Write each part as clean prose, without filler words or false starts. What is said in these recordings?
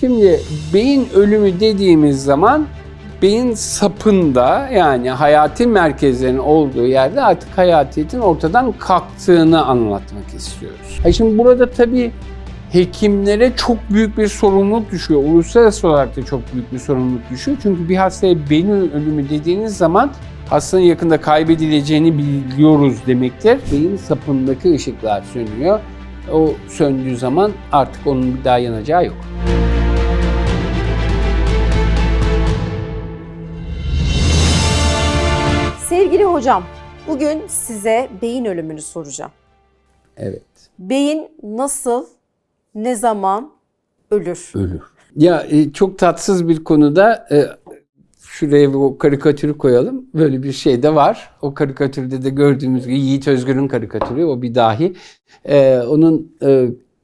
Şimdi beyin ölümü dediğimiz zaman beyin sapında, yani hayati merkezlerin olduğu yerde artık hayatiyetin ortadan kalktığını anlatmak istiyoruz. Şimdi burada tabii hekimlere çok büyük bir sorumluluk düşüyor. Uluslararası olarak da çok büyük bir sorumluluk düşüyor. Çünkü bir hastaya beyin ölümü dediğiniz zaman hastanın yakında kaybedileceğini biliyoruz demektir. Beyin sapındaki ışıklar sönüyor. O söndüğü zaman artık onun bir daha yanacağı yok. Sevgili hocam, bugün size beyin ölümünü soracağım. Evet. Beyin nasıl, ne zaman ölür? Ölür. Ya çok tatsız bir konuda şuraya o karikatürü koyalım. Böyle bir şey de var. O karikatürde de gördüğümüz gibi Yiğit Özgür'ün karikatürü, o bir dahi. Onun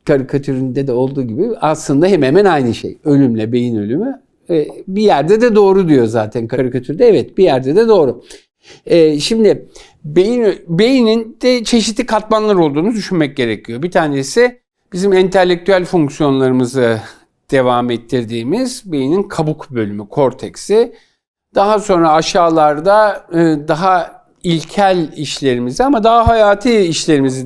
karikatüründe de olduğu gibi aslında hemen hemen aynı şey. Ölümle beyin ölümü. Bir yerde de doğru diyor zaten karikatürde. Evet, bir yerde de doğru. Şimdi beynin de çeşitli katmanlar olduğunu düşünmek gerekiyor. Bir tanesi bizim entelektüel fonksiyonlarımızı devam ettirdiğimiz beynin kabuk bölümü, korteksi. Daha sonra aşağılarda daha ilkel işlerimizi ama daha hayati işlerimizi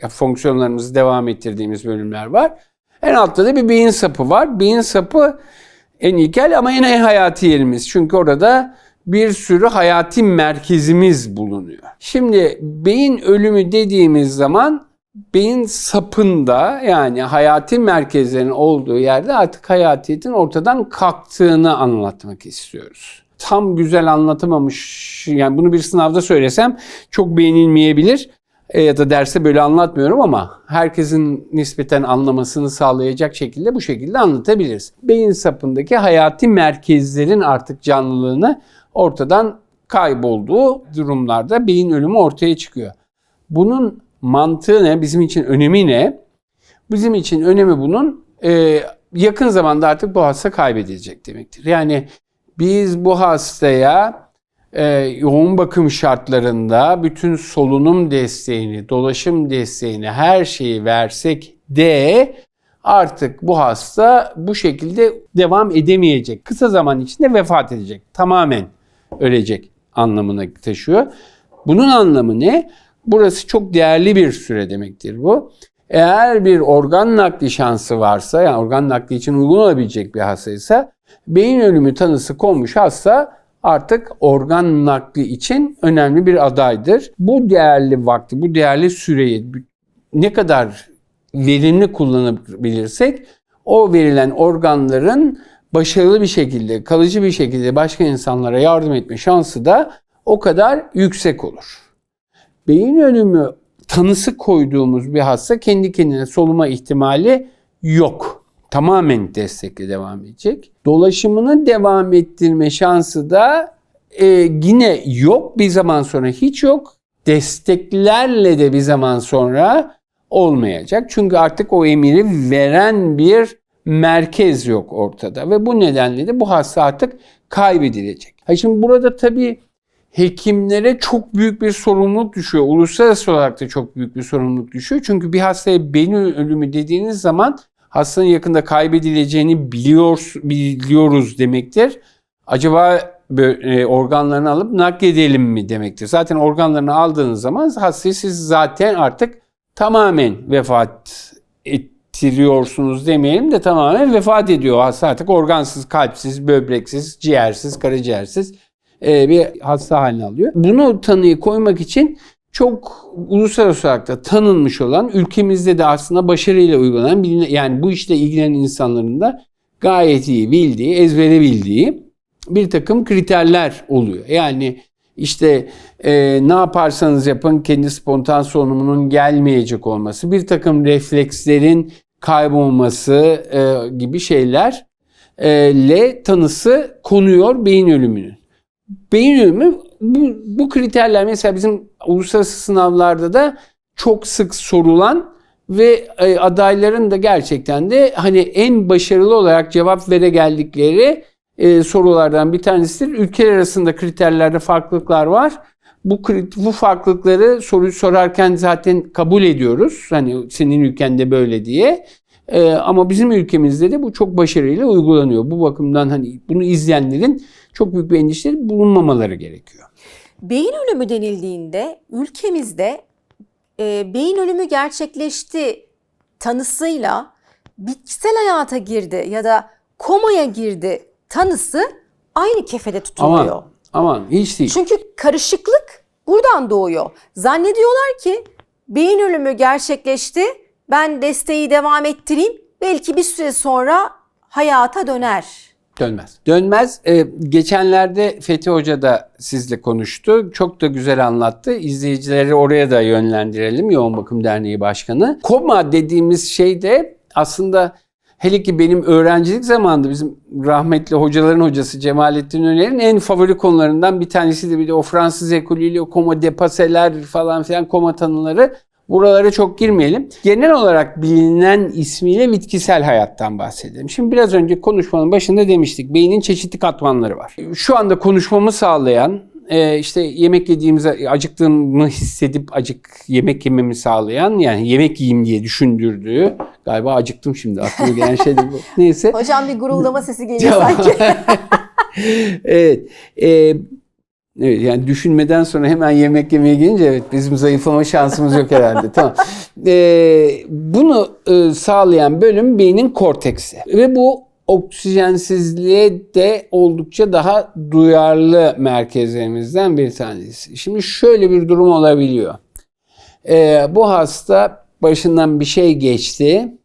fonksiyonlarımızı devam ettirdiğimiz bölümler var. En altta da bir beyin sapı var. Beyin sapı en ilkel ama en hayati yerimiz. Çünkü orada bir sürü hayati merkezimiz bulunuyor. Şimdi beyin ölümü dediğimiz zaman beyin sapında, yani hayati merkezlerin olduğu yerde artık hayatiyetin ortadan kalktığını anlatmak istiyoruz. Tam güzel anlatamamış, yani bunu bir sınavda söylesem çok beğenilmeyebilir ya da derste böyle anlatmıyorum ama herkesin nispeten anlamasını sağlayacak şekilde bu şekilde anlatabiliriz. Beyin sapındaki hayati merkezlerin artık canlılığını ortadan kaybolduğu durumlarda beyin ölümü ortaya çıkıyor. Bunun mantığı ne? Bizim için önemi ne? Bizim için önemi bunun yakın zamanda artık bu hasta kaybedilecek demektir. Yani biz bu hastaya yoğun bakım şartlarında bütün solunum desteğini, dolaşım desteğini, her şeyi versek de artık bu hasta bu şekilde devam edemeyecek. Kısa zaman içinde vefat edecek. Tamamen ölecek anlamına taşıyor. Bunun anlamı ne? Burası çok değerli bir süre demektir bu. Eğer bir organ nakli şansı varsa, yani organ nakli için uygun olabilecek bir hastaysa, beyin ölümü tanısı konmuş hasta artık organ nakli için önemli bir adaydır. Bu değerli vakti, bu değerli süreyi ne kadar verimli kullanabilirsek o verilen organların başarılı bir şekilde, kalıcı bir şekilde başka insanlara yardım etme şansı da o kadar yüksek olur. Beyin ölümü tanısı koyduğumuz bir hasta kendi kendine soluma ihtimali yok. Tamamen destekle devam edecek. Dolaşımını devam ettirme şansı da yine yok. Bir zaman sonra hiç yok. Desteklerle de bir zaman sonra olmayacak. Çünkü artık o emiri veren bir merkez yok ortada. Ve bu nedenle de bu hasta artık kaybedilecek. Şimdi burada tabii hekimlere çok büyük bir sorumluluk düşüyor. Uluslararası olarak da çok büyük bir sorumluluk düşüyor. Çünkü bir hastaya beyin ölümü dediğiniz zaman hastanın yakında kaybedileceğini biliyoruz demektir. Acaba organlarını alıp nakledelim mi demektir. Zaten organlarını aldığınız zaman hastayı siz zaten artık tamamen vefat ettiriyorsunuz demeyelim de tamamen vefat ediyor. Hasta artık organsız, kalpsiz, böbreksiz, ciğersiz, karaciğersiz bir hasta haline alıyor. Bunu tanıyı koymak için çok uluslararası olarak da tanınmış olan, ülkemizde de aslında başarıyla uygulanan, yani bu işle ilgilenen insanların da gayet iyi bildiği, ezbere bildiği bir takım kriterler oluyor. Yani işte ne yaparsanız yapın kendi spontan solunumunun gelmeyecek olması, bir takım reflekslerin kaybolması gibi şeylerle tanısı konuyor beyin ölümünün. Beyin ölümü bu kriterler mesela bizim uluslararası sınavlarda da çok sık sorulan ve adayların da gerçekten de hani en başarılı olarak cevap geldikleri sorulardan bir tanesidir. Ülkeler arasında kriterlerde farklılıklar var. Bu farklılıkları soruyu sorarken zaten kabul ediyoruz. Hani senin ülkende böyle diye. Ama bizim ülkemizde de bu çok başarıyla uygulanıyor. Bu bakımdan hani bunu izleyenlerin çok büyük bir endişeleri bulunmamaları gerekiyor. Beyin ölümü denildiğinde ülkemizde beyin ölümü gerçekleşti tanısıyla bitkisel hayata girdi ya da komaya girdi tanısı aynı kefede tutuluyor. Aman hiç değil. Çünkü karışıklık buradan doğuyor. Zannediyorlar ki beyin ölümü gerçekleşti, ben desteği devam ettireyim, belki bir süre sonra hayata döner. Dönmez. Dönmez. Geçenlerde Fethi Hoca da sizle konuştu. Çok da güzel anlattı. İzleyicileri oraya da yönlendirelim. Yoğun Bakım Derneği Başkanı. Koma dediğimiz şey de aslında hele ki benim öğrencilik zamanında bizim rahmetli hocaların hocası Cemalettin Öner'in en favori konularından bir tanesiydi. Bir de o Fransız ekolüyle o koma depaseler falan filan koma tanıları. Buralara çok girmeyelim. Genel olarak bilinen ismiyle bitkisel hayattan bahsedelim. Şimdi biraz önce konuşmanın başında demiştik. Beynin çeşitli katmanları var. Şu anda konuşmamı sağlayan, işte yemek yediğimizde acıktığımı hissedip yemek yememi sağlayan, yani yemek yiyeyim diye düşündürdüğü, galiba acıktım şimdi aklıma gelen şey de bu. Neyse. Hocam bir guruldama sesi geliyor sanki. Evet. Evet, yani düşünmeden sonra hemen yemek yemeye gelince evet bizim zayıflama şansımız yok herhalde. Tamam. Bunu sağlayan bölüm beynin korteksi. Ve bu oksijensizliğe de oldukça daha duyarlı merkezlerimizden bir tanesi. Şimdi şöyle bir durum olabiliyor. Bu hasta başından bir şey geçti.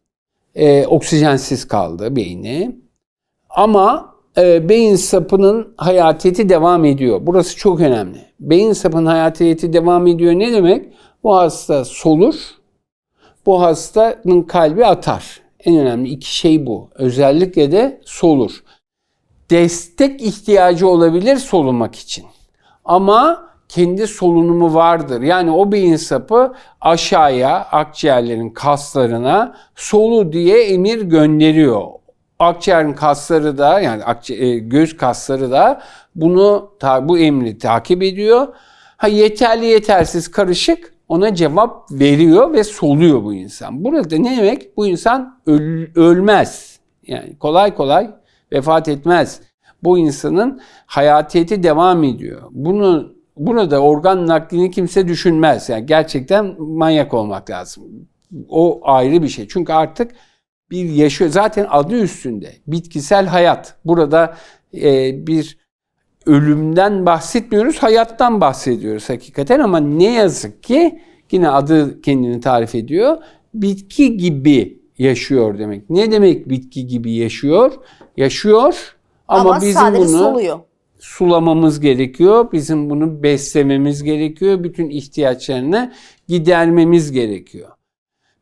Oksijensiz kaldı beyni. Ama beyin sapının hayatiyeti devam ediyor. Burası çok önemli. Beyin sapının hayatiyeti devam ediyor ne demek? Bu hasta solur, bu hastanın kalbi atar. En önemli iki şey bu. Özellikle de solur. Destek ihtiyacı olabilir solumak için. Ama kendi solunumu vardır. Yani o beyin sapı aşağıya, akciğerlerin kaslarına solu diye emir gönderiyor. Akciğerin kasları da yani göğüs kasları da bu emri takip ediyor. Yeterli yetersiz karışık ona cevap veriyor ve soluyor bu insan. Burada ne demek? Bu insan ölmez. Yani kolay kolay vefat etmez. Bu insanın hayatiyeti devam ediyor. Burada organ naklini kimse düşünmez. Yani gerçekten manyak olmak lazım. O ayrı bir şey. Çünkü artık bir yaşıyor. Zaten adı üstünde. Bitkisel hayat. Burada bir ölümden bahsetmiyoruz, hayattan bahsediyoruz hakikaten ama ne yazık ki yine adı kendini tarif ediyor. Bitki gibi yaşıyor demek. Ne demek bitki gibi yaşıyor? Yaşıyor ama bizim sadece bunu soluyor. Sulamamız gerekiyor. Bizim bunu beslememiz gerekiyor. Bütün ihtiyaçlarını gidermemiz gerekiyor.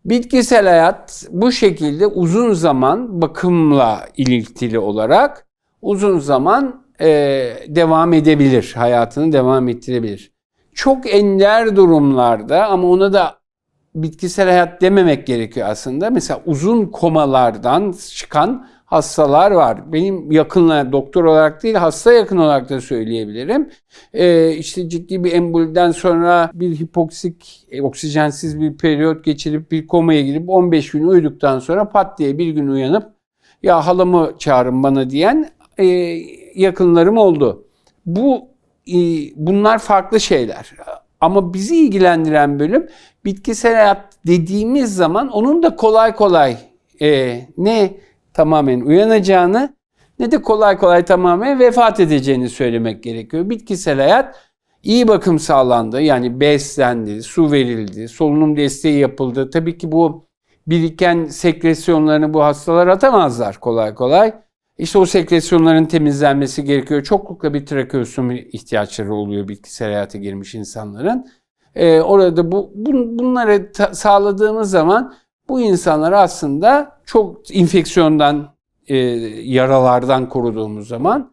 Bitkisel hayat bu şekilde uzun zaman bakımla ilintili olarak uzun zaman devam edebilir, hayatını devam ettirebilir. Çok ender durumlarda ama ona da bitkisel hayat dememek gerekiyor aslında. Mesela uzun komalardan çıkan hastalar var. Benim yakınlar, doktor olarak değil hasta yakın olarak da söyleyebilirim. İşte ciddi bir emboliden sonra bir hipoksik, oksijensiz bir periyot geçirip bir komaya girip 15 gün uyuduktan sonra pat diye bir gün uyanıp ya halamı çağırın bana diyen yakınlarım oldu. Bunlar farklı şeyler. Ama bizi ilgilendiren bölüm bitkisel hayat dediğimiz zaman onun da kolay kolay ne tamamen uyanacağını ne de kolay kolay tamamen vefat edeceğini söylemek gerekiyor. Bitkisel hayat iyi bakım sağlandı. Yani beslendi, su verildi, solunum desteği yapıldı. Tabii ki bu biriken sekresyonlarını bu hastalar atamazlar kolay kolay. İşte o sekresyonların temizlenmesi gerekiyor. Çoklukla bir trakeostomi ihtiyaçları oluyor bitkisel hayata girmiş insanların. Orada bunları sağladığımız zaman bu insanlar aslında çok infeksiyondan, yaralardan koruduğumuz zaman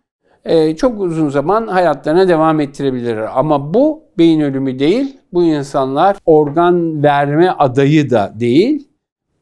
çok uzun zaman hayatlarına devam ettirebilirler. Ama bu beyin ölümü değil. Bu insanlar organ verme adayı da değil.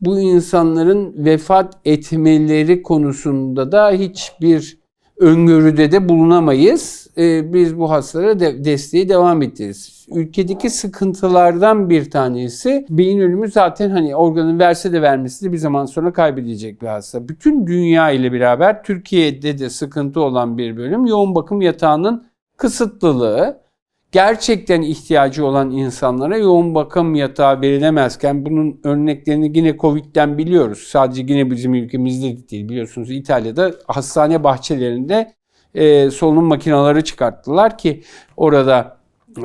Bu insanların vefat etmeleri konusunda da hiçbir öngörüde de bulunamayız. Biz bu hastalara desteği devam ettiririz. Ülkedeki sıkıntılardan bir tanesi beyin ölümü, zaten hani organı verse de vermesi de bir zaman sonra kaybedecek bir hasta. Bütün dünya ile beraber Türkiye'de de sıkıntı olan bir bölüm yoğun bakım yatağının kısıtlılığı. Gerçekten ihtiyacı olan insanlara yoğun bakım yatağı verilemezken, bunun örneklerini yine Covid'den biliyoruz. Sadece yine bizim ülkemizde değil, biliyorsunuz İtalya'da hastane bahçelerinde solunum makineleri çıkarttılar ki orada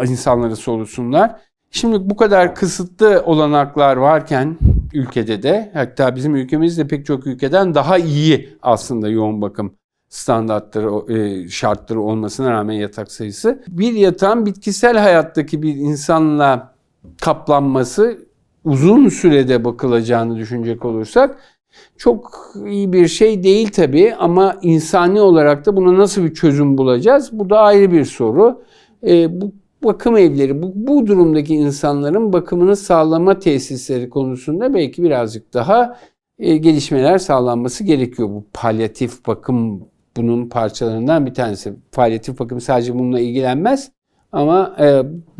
insanları solusunlar. Şimdi bu kadar kısıtlı olanaklar varken ülkede de, hatta bizim ülkemizde pek çok ülkeden daha iyi aslında yoğun bakım standartları, şartları olmasına rağmen yatak sayısı. Bir yatağın bitkisel hayattaki bir insanla kaplanması, uzun sürede bakılacağını düşünecek olursak çok iyi bir şey değil tabii, ama insani olarak da buna nasıl bir çözüm bulacağız? Bu da ayrı bir soru. Bu bakım evleri, bu durumdaki insanların bakımını sağlama tesisleri konusunda belki birazcık daha gelişmeler sağlanması gerekiyor. Bu palyatif bakım bunun parçalarından bir tanesi. Palyatif bakım sadece bununla ilgilenmez ama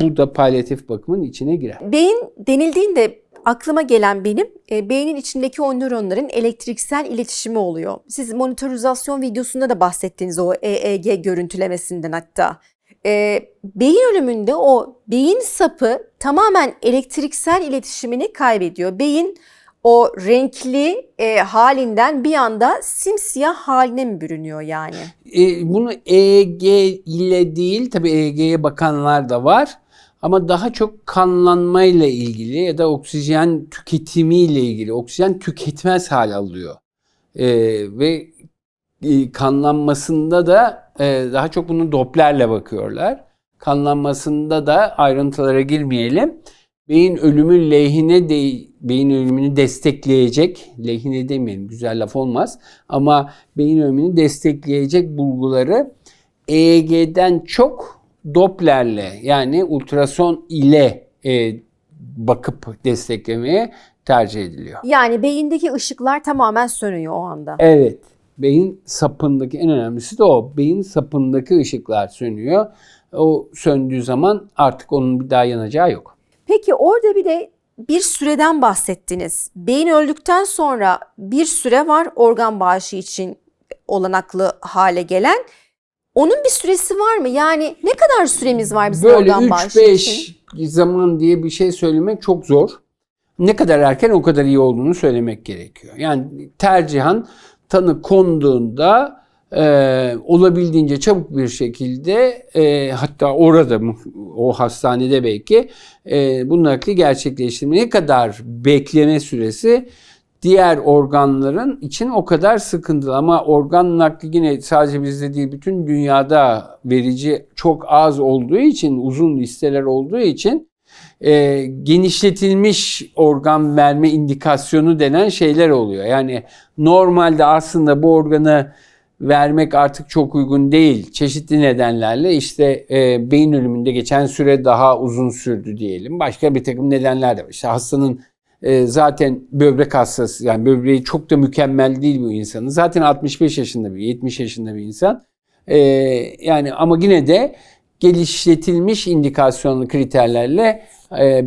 bu da palyatif bakımın içine girer. Beyin denildiğinde aklıma gelen benim beynin içindeki o nöronların elektriksel iletişimi oluyor. Siz monitorizasyon videosunda da bahsettiğiniz o EEG görüntülemesinden hatta. Beyin ölümünde o beyin sapı tamamen elektriksel iletişimini kaybediyor. Beyin o renkli halinden bir anda simsiyah haline mi bürünüyor yani? Bunu EEG ile değil, tabii EEG'ye bakanlar da var. Ama daha çok kanlanmayla ilgili ya da oksijen tüketimiyle ilgili. Oksijen tüketmez hal alıyor. Ve kanlanmasında da daha çok bunu Doppler'le bakıyorlar. Kanlanmasında da ayrıntılara girmeyelim. Beyin ölümü lehine beyin ölümünü destekleyecek, lehine demeyelim, güzel laf olmaz, ama beyin ölümünü destekleyecek bulguları EEG'den çok Doppler'le, yani ultrason ile bakıp desteklemeye tercih ediliyor. Yani beyindeki ışıklar tamamen sönüyor o anda. Evet. Beyin sapındaki en önemlisi de o. Beyin sapındaki ışıklar sönüyor. O söndüğü zaman artık onun bir daha yanacağı yok. Peki orada bir de bir süreden bahsettiniz. Beyin öldükten sonra bir süre var organ bağışı için olanaklı hale gelen. Onun bir süresi var mı? Yani ne kadar süremiz var bizim böyle organ bağışı için? 3-5 zaman diye bir şey söylemek çok zor. Ne kadar erken o kadar iyi olduğunu söylemek gerekiyor. Yani tercihan tanı konduğunda olabildiğince çabuk bir şekilde hatta orada o hastanede belki bu nakli gerçekleştirme, ne kadar bekleme süresi diğer organların için o kadar sıkıntılı. Ama organ nakli yine sadece bizde değil, bütün dünyada verici çok az olduğu için, uzun listeler olduğu için genişletilmiş organ verme indikasyonu denen şeyler oluyor. Yani normalde aslında bu organı vermek artık çok uygun değil. Çeşitli nedenlerle işte beyin ölümünde geçen süre daha uzun sürdü diyelim. Başka bir takım nedenler de var. İşte hastanın zaten böbrek hastası, yani böbreği çok da mükemmel değil bu insanın. Zaten 65 yaşında bir, 70 yaşında bir insan. Yani ama yine de geliştirilmiş indikasyonlu kriterlerle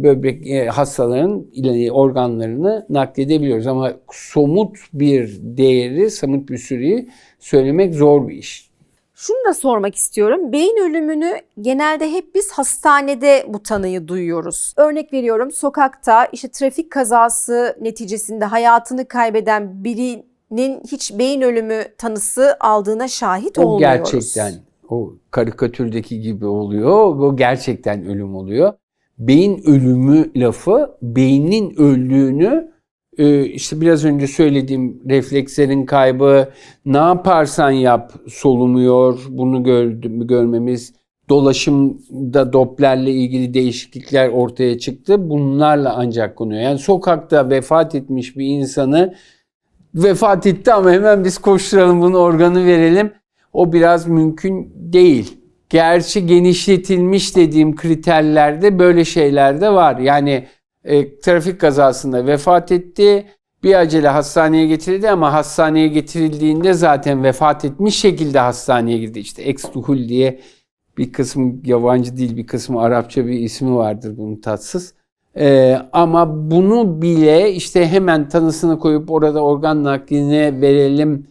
böbrek hastaların organlarını nakledebiliyoruz. Ama somut bir değeri, somut bir süreyi söylemek zor bir iş. Şunu da sormak istiyorum. Beyin ölümünü genelde hep biz hastanede bu tanıyı duyuyoruz. Örnek veriyorum, sokakta işte trafik kazası neticesinde hayatını kaybeden birinin hiç beyin ölümü tanısı aldığına şahit olmuyoruz. O gerçekten o karikatürdeki gibi oluyor. O gerçekten ölüm oluyor. Beyin ölümü lafı, beynin öldüğünü, işte biraz önce söylediğim reflekslerin kaybı, ne yaparsan yap solumuyor, bunu görmemiz, dolaşımda Doppler'le ilgili değişiklikler ortaya çıktı. Bunlarla ancak konuyor. Yani sokakta vefat etmiş bir insanı, vefat etti ama hemen biz koşturalım bunu organı verelim, o biraz mümkün değil. Gerçi genişletilmiş dediğim kriterlerde böyle şeyler de var. Yani trafik kazasında vefat etti. bir acele hastaneye getirildi ama hastaneye getirildiğinde zaten vefat etmiş şekilde hastaneye girdi. İşte ekstuhul diye bir kısmı yabancı dil, bir kısmı Arapça bir ismi vardır bunun tatsız. Ama bunu bile işte hemen tanısını koyup orada organ nakline verelim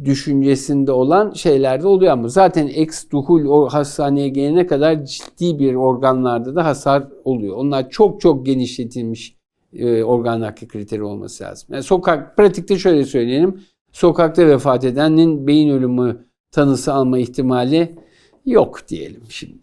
düşüncesinde olan şeyler de oluyor ama zaten ekstuhul o hastaneye gelene kadar ciddi bir organlarda da hasar oluyor. Onlar çok çok genişletilmiş organ nakli kriteri olması lazım. Yani pratikte şöyle söyleyelim. Sokakta vefat edenin beyin ölümü tanısı alma ihtimali yok diyelim şimdi.